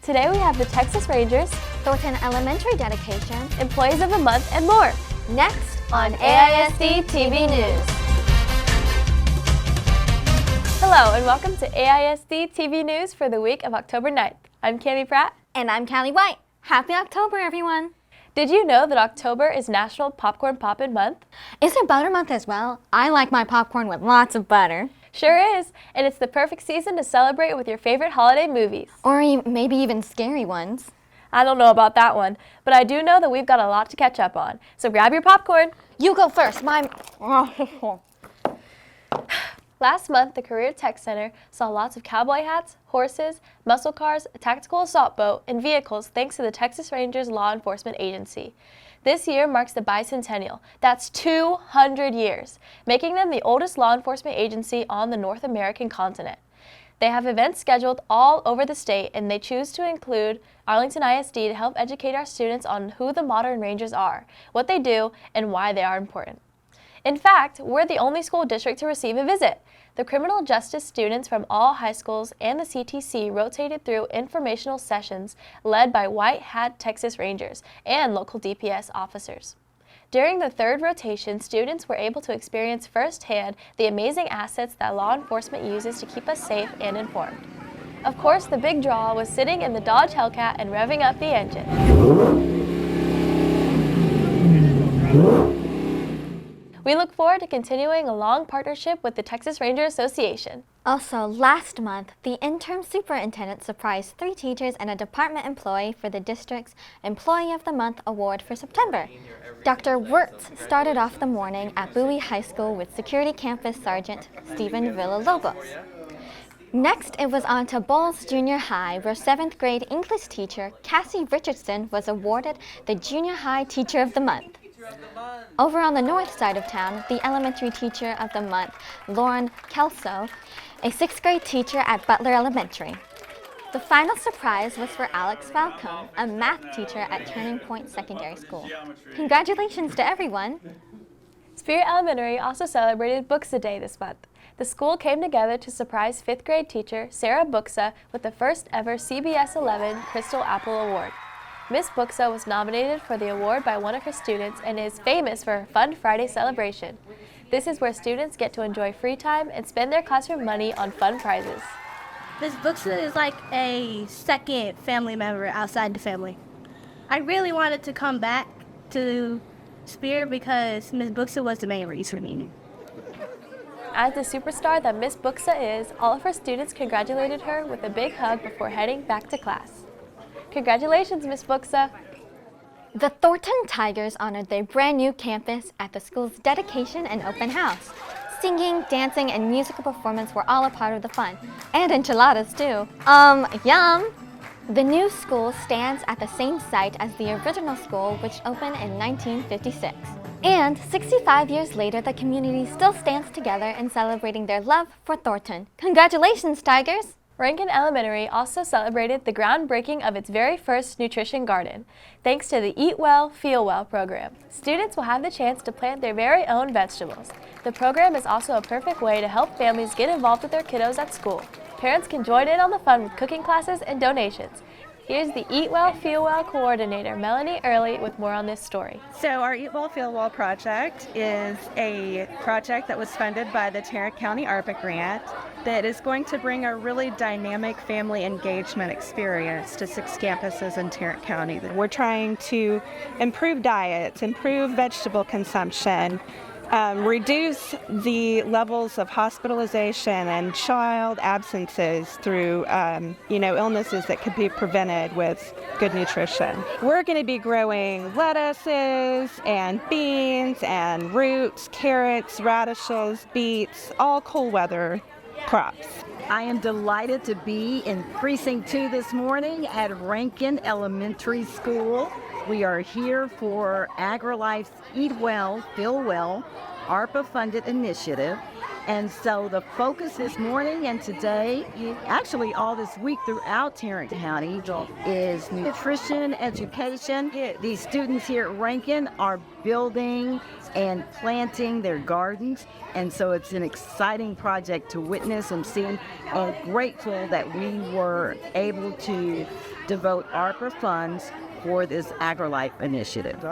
Today we have the Texas Rangers, Thornton Elementary Dedication, Employees of the Month, and more. Next On AISD-TV News. Hello and welcome to AISD-TV News for the week of October 9th. I'm Cami Pratt. And I'm Callie White. Happy October, everyone. Did you know that October is National Popcorn Poppin' Month? Is it butter month as well? I like my popcorn with lots of butter. Sure is, and it's the perfect season to celebrate with your favorite holiday movies. Or maybe even scary ones. I don't know about that one, but I do know that we've got a lot to catch up on. So grab your popcorn. You go first. Last month, the Career Tech Center saw lots of cowboy hats, horses, muscle cars, a tactical assault boat, and vehicles thanks to the Texas Rangers Law Enforcement Agency. This year marks the bicentennial. That's 200 years, making them the oldest law enforcement agency on the North American continent. They have events scheduled all over the state, and they choose to include Arlington ISD to help educate our students on who the modern Rangers are, what they do, and why they are important. In fact, we're the only school district to receive a visit. The criminal justice students from all high schools and the CTC rotated through informational sessions led by White Hat Texas Rangers and local DPS officers. During the third rotation, students were able to experience firsthand the amazing assets that law enforcement uses to keep us safe and informed. Of course, the big draw was sitting in the Dodge Hellcat and revving up the engine. We look forward to continuing a long partnership with the Texas Ranger Association. Also, last month, the interim superintendent surprised 3 teachers and a department employee for the district's Employee of the Month award for September. Dr. Wirtz started off the morning at Bowie High School with Security Campus Sergeant Stephen Villalobos. Next, it was on to Bowles Junior High, where 7th grade English teacher Cassie Richardson was awarded the Junior High Teacher of the Month. Over on the north side of town, the Elementary Teacher of the Month, Lauren Kelso, a 6th grade teacher at Butler Elementary. The final surprise was for Alex Falcone, a math teacher at Turning Point Secondary School. Congratulations to everyone! Speer Elementary also celebrated Booksa Day this month. The school came together to surprise 5th grade teacher Sarah Booksa with the first ever CBS 11 Crystal Apple Award. Miss Booksa was nominated for the award by one of her students and is famous for her Fun Friday celebration. This is where students get to enjoy free time and spend their classroom money on fun prizes. Miss Booksa is like a second family member outside the family. I really wanted to come back to Speer because Miss Booksa was the main reason for me. As the superstar that Miss Booksa is, all of her students congratulated her with a big hug before heading back to class. Congratulations, Miss Booksa! The Thornton Tigers honored their brand new campus at the school's dedication and open house. Singing, dancing, and musical performance were all a part of the fun. And enchiladas, too. Yum! The new school stands at the same site as the original school, which opened in 1956. And 65 years later, the community still stands together in celebrating their love for Thornton. Congratulations, Tigers! Rankin Elementary also celebrated the groundbreaking of its very first nutrition garden, thanks to the Eat Well, Feel Well program. Students will have the chance to plant their very own vegetables. The program is also a perfect way to help families get involved with their kiddos at school. Parents can join in on the fun with cooking classes and donations. Here's the Eat Well, Feel Well coordinator, Melanie Early, with more on this story. So our Eat Well, Feel Well project is a project that was funded by the Tarrant County ARPA grant that is going to bring a really dynamic family engagement experience to 6 campuses in Tarrant County. We're trying to improve diets, improve vegetable consumption, reduce the levels of hospitalization and child absences through, illnesses that could be prevented with good nutrition. We're going to be growing lettuces and beans and roots, carrots, radishes, beets, all cool weather crops. I am delighted to be in Precinct 2 this morning at Rankin Elementary School. We are here for AgriLife's Eat Well, Feel Well, ARPA-funded initiative. And so the focus this morning and today, actually all this week throughout Tarrant County, is nutrition education. These students here at Rankin are building and planting their gardens, and so it's an exciting project to witness and see. I'm grateful that we were able to devote ARPA funds for this AgriLife initiative.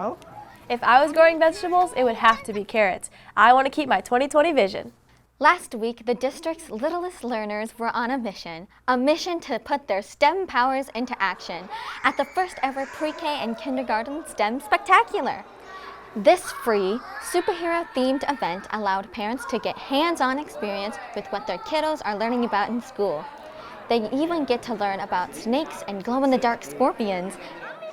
If I was growing vegetables, it would have to be carrots. I want to keep my 2020 vision. Last week, the district's littlest learners were on a mission to put their STEM powers into action at the first ever pre-K and kindergarten STEM Spectacular. This free, superhero-themed event allowed parents to get hands-on experience with what their kiddos are learning about in school. They even get to learn about snakes and glow-in-the-dark scorpions.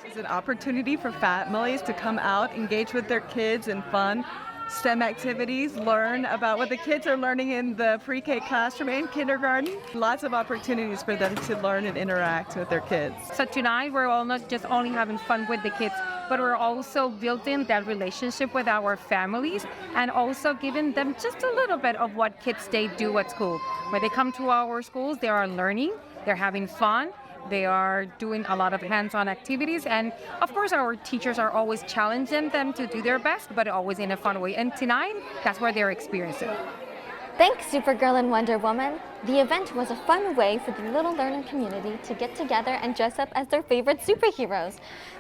It's an opportunity for families to come out, engage with their kids in fun STEM activities, learn about what the kids are learning in the pre-K classroom and kindergarten. Lots of opportunities for them to learn and interact with their kids. So tonight we're all not just only having fun with the kids, but we're also building that relationship with our families and also giving them just a little bit of what kids they do at school. When they come to our schools, they are learning, they're having fun, they are doing a lot of hands-on activities, and of course our teachers are always challenging them to do their best, but always in a fun way. And tonight, that's what they're experiencing. Thanks, Supergirl and Wonder Woman. The event was a fun way for the little learning community to get together and dress up as their favorite superheroes,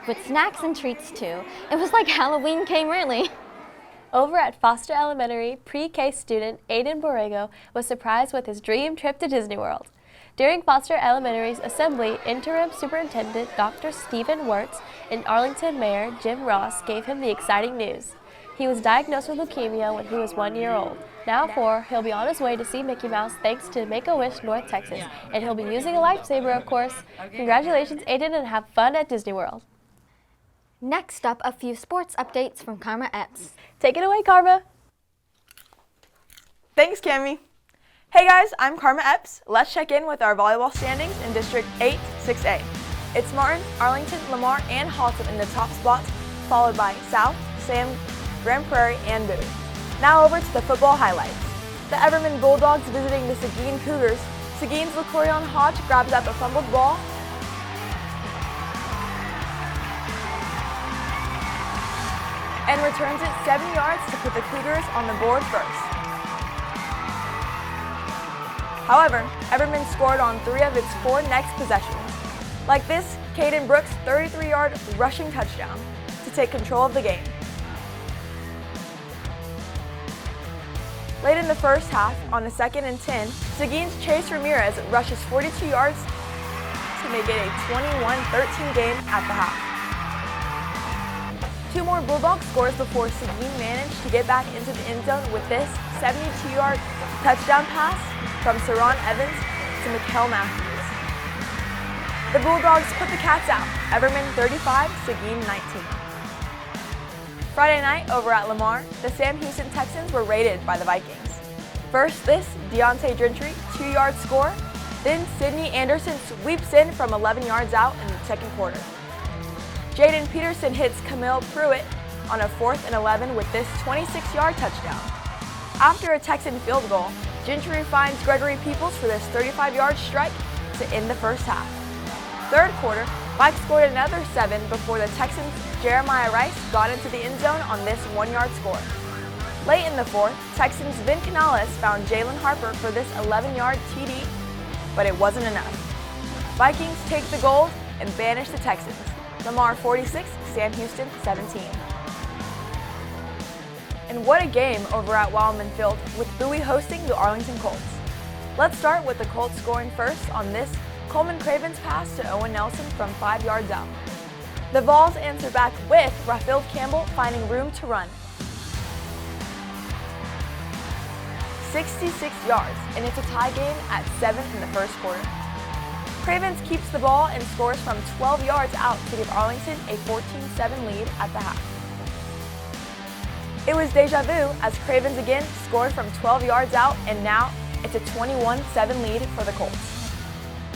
with snacks and treats too. It was like Halloween came early. Over at Foster Elementary, pre-K student Aiden Borrego was surprised with his dream trip to Disney World. During Foster Elementary's assembly, Interim Superintendent Dr. Stephen Wirtz and Arlington Mayor Jim Ross gave him the exciting news. He was diagnosed with leukemia when he was 1 year old. Now 4, he'll be on his way to see Mickey Mouse thanks to Make-A-Wish North Texas, and he'll be using a lifesaver, of course. Congratulations, Aiden, and have fun at Disney World. Next up, a few sports updates from Karma Epps. Take it away, Karma. Thanks, Cami. Hey guys, I'm Karma Epps. Let's check in with our volleyball standings in District 8, 6A. It's Martin, Arlington, Lamar, and Halton in the top spots, followed by South, Sam, Grand Prairie, and Bowie. Now over to the football highlights. The Everman Bulldogs visiting the Seguin Cougars. Seguin's LaCorion Hodge grabs up a fumbled ball and returns it 7 yards to put the Cougars on the board first. However, Everman scored on 3 of its 4 next possessions. Like this, Caden Brooks' 33-yard rushing touchdown to take control of the game. Late in the first half, on a 2nd and 10, Seguin's Chase Ramirez rushes 42 yards to make it a 21-13 game at the half. 2 more Bulldog scores before Seguin managed to get back into the end zone with this 72-yard touchdown pass from Saron Evans to Mikkel Matthews. The Bulldogs put the Cats out, Everman 35, Seguin 19. Friday night over at Lamar, the Sam Houston Texans were raided by the Vikings. First, this Deontay Gentry 2-yard score, then Sidney Anderson sweeps in from 11 yards out in the second quarter. Jaden Peterson hits Camille Pruitt on a 4th and 11 with this 26-yard touchdown. After a Texan field goal, Gentry finds Gregory Peoples for this 35-yard strike to end the first half. Third quarter, Mike scored another 7 before the Texans' Jeremiah Rice got into the end zone on this 1-yard score. Late in the fourth, Texans' Vin Canales found Jalen Harper for this 11-yard TD, but it wasn't enough. Vikings take the gold and banish the Texans. Lamar 46, Sam Houston 17. And what a game over at Wildman Field with Bowie hosting the Arlington Colts. Let's start with the Colts scoring first on this Coleman Craven's pass to Owen Nelson from 5 yards out. The Vols answer back with Rafield Campbell finding room to run. 66 yards, and it's a tie game at 7 in the first quarter. Cravens keeps the ball and scores from 12 yards out to give Arlington a 14-7 lead at the half. It was deja vu as Cravens again scored from 12 yards out, and now it's a 21-7 lead for the Colts.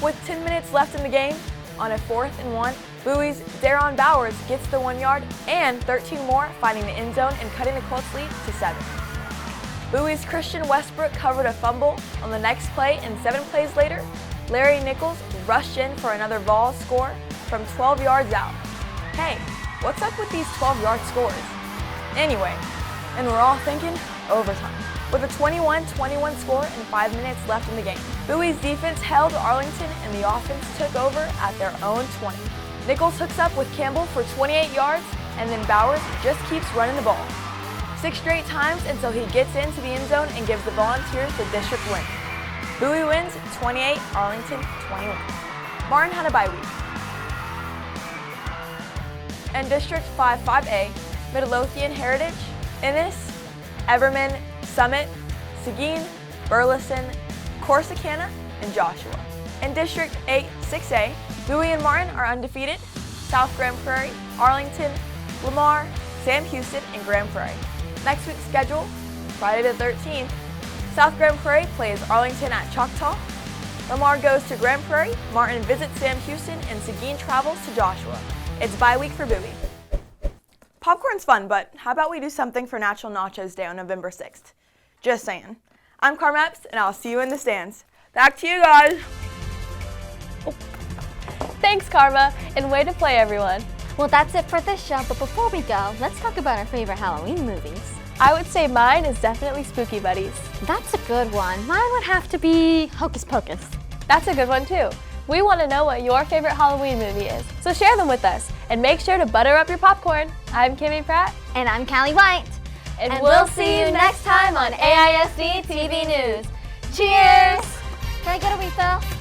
With 10 minutes left in the game, on a 4th and 1, Bowie's Daron Bowers gets the 1 yard and 13 more, finding the end zone and cutting the Colts lead to 7. Bowie's Christian Westbrook covered a fumble on the next play, and 7 plays later, Larry Nichols rushed in for another Vols score from 12 yards out. Hey, what's up with these 12-yard scores? Anyway, and we're all thinking overtime. With a 21-21 score and 5 minutes left in the game, Bowie's defense held Arlington and the offense took over at their own 20. Nichols hooks up with Campbell for 28 yards, and then Bowers just keeps running the ball 6 straight times until he gets into the end zone and gives the Volunteers the district win. Bowie wins 28, Arlington 21. Martin had a bye week. And District 5-5A, Midlothian Heritage, Ennis, Everman, Summit, Seguin, Burleson, Corsicana, and Joshua. In District 8-6A, Bowie and Martin are undefeated. South Grand Prairie, Arlington, Lamar, Sam Houston, and Grand Prairie. Next week's schedule, Friday the 13th, South Grand Prairie plays Arlington at Choctaw. Lamar goes to Grand Prairie, Martin visits Sam Houston, and Seguin travels to Joshua. It's bye week for Bowie. Popcorn's fun, but how about we do something for Natural Nachos Day on November 6th? Just saying. I'm Carmeps, and I'll see you in the stands. Back to you guys. Thanks, Karma, and way to play, everyone. Well, that's it for this show, but before we go, let's talk about our favorite Halloween movies. I would say mine is definitely Spooky Buddies. That's a good one. Mine would have to be Hocus Pocus. That's a good one, too. We want to know what your favorite Halloween movie is, so share them with us, and make sure to butter up your popcorn. I'm Kimmy Pratt. And I'm Callie White. And we'll see you next time on AISD-TV News. Cheers! Can I get a refill?